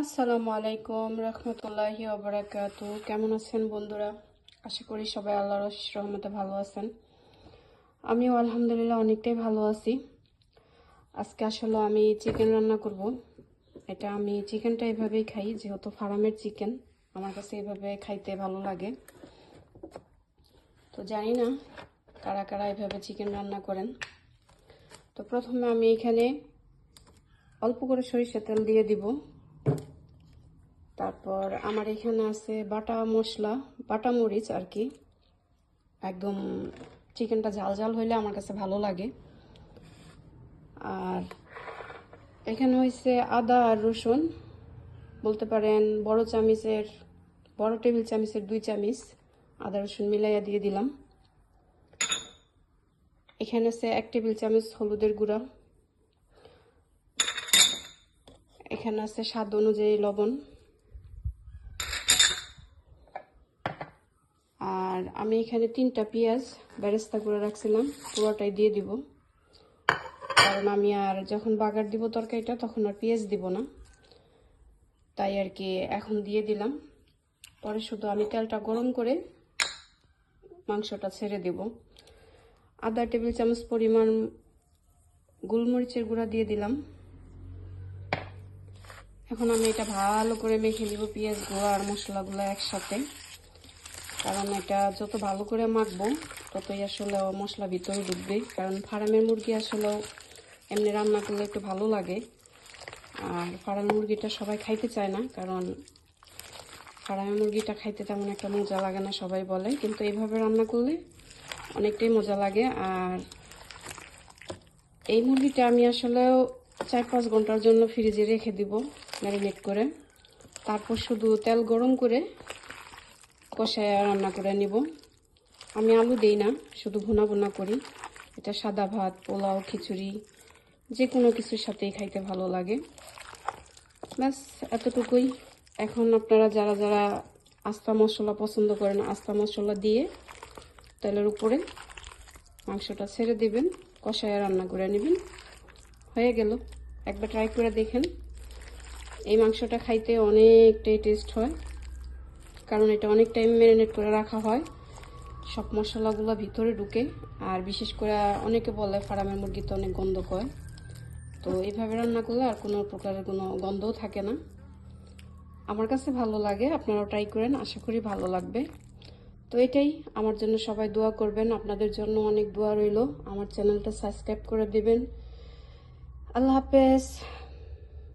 আসসালামু আলাইকুম রহমতুল্লাহি ওয়া বারাকাতু। কেমন আছেন বন্ধুরা? আশা করি সবাই আল্লাহর অশেষ রহমতে ভালো আছেন। আমিও আলহামদুলিল্লাহ অনেকটাই ভালো আছি। আজকে আসলে আমি চিকেন রান্না করব। এটা আমি চিকেনটা এভাবেই খাই, যেহেতু ফার্মের চিকেন আমার কাছে এভাবে খাইতে ভালো লাগে। তো জানি না কারা কারা এভাবে চিকেন রান্না করেন। তো প্রথমে আমি এখানে অল্প করে সরিষার তেল দিয়ে দিব। তারপর আমার এখানে আছে বাটা মশলা, বাটা মরিচ আর কি। একদম চিকেনটা ঝাল ঝাল হইলে আমার কাছে ভালো লাগে। আর এখানে হয়েছে আদা আর রসুন, বলতে পারেন বড় টেবিল চামচের 2 চামচ আদা রসুন মিলাইয়া দিয়ে দিলাম। এখানে আছে 1 টেবিল চামচ হলুদের গুঁড়া। এখানে আছে স্বাদ অনুযায়ী লবণ। আর আমি এখানে 3টা পেঁয়াজ বেরেস্তা করে রাখছিলাম, পুরোটাই দিয়ে দিব। কারণ আমি আর যখন বাগার দিব তরকারিটা তখন আর পেঁয়াজ দিব না, তাই আর কি এখন দিয়ে দিলাম। পরে শুধু আমি তেলটা গরম করে মাংসটা ছেড়ে দেব। আধা টেবিল চামচ পরিমাণ গোলমরিচের গুঁড়া দিয়ে দিলাম। এখন আমি এটা ভালো করে মেখে নিব, পেঁয়াজ গুঁড়া আর মশলাগুলো একসাথে। কারণ এটা যত ভালো করে মাখবো ততই আসলে মশলা ভিতরে ঢুকবে। কারণ ফার্মের মুরগি আসলে এমনি রান্না করলে একটু ভালো লাগে, আর ফার্মের মুরগিটা সবাই খাইতে চায় না, কারণ ফার্মের মুরগিটা খাইতে তেমন একটা মজা লাগে না সবাই বলে, কিন্তু এইভাবে রান্না করলে অনেকটাই মজা লাগে। আর এই মুরগিটা আমি আসলেও 4-5 ঘন্টার জন্য ফ্রিজে রেখে দিব ম্যারিনেট করে। তারপর শুধু তেল গরম করে কষায় রান্না করে নিব। আমি আলু দিই না, শুধু ভুনা ভুনা করি। এটা সাদা ভাত, পোলাও, খিচুড়ি যে কোনো কিছুর সাথেই খাইতে ভালো লাগে। ব্যাস এতটুকুই। এখন আপনারা যারা যারা আস্তা মশলা পছন্দ করেন, আস্তা মশলা দিয়ে তেলের উপরে মাংসটা ছেড়ে দিবেন, কষায় রান্না করে নেবেন। হয়ে গেল। একবার ট্রাই করে দেখেন। এই মাংসটা খাইতে অনেকটাই টেস্ট হয়, কারণ এটা অনেক টাইম ম্যারিনেট করে রাখা হয়, সব মশলাগুলো ভিতরে ঢুকে। আর বিশেষ করে অনেকে বলে ফার্মের মুরগিতে অনেক গন্ধ হয়, তো এইভাবে রান্না করলে আর কোনো প্রকারের কোনো গন্ধও থাকে না। আমার কাছে ভালো লাগে, আপনারাও ট্রাই করেন, আশা করি ভালো লাগবে। তো এটাই, আমার জন্য সবাই দোয়া করবেন, আপনাদের জন্য অনেক দোয়া রইল। আমার চ্যানেলটা সাবস্ক্রাইব করে দিবেন। আল্লাহ হাফেজ।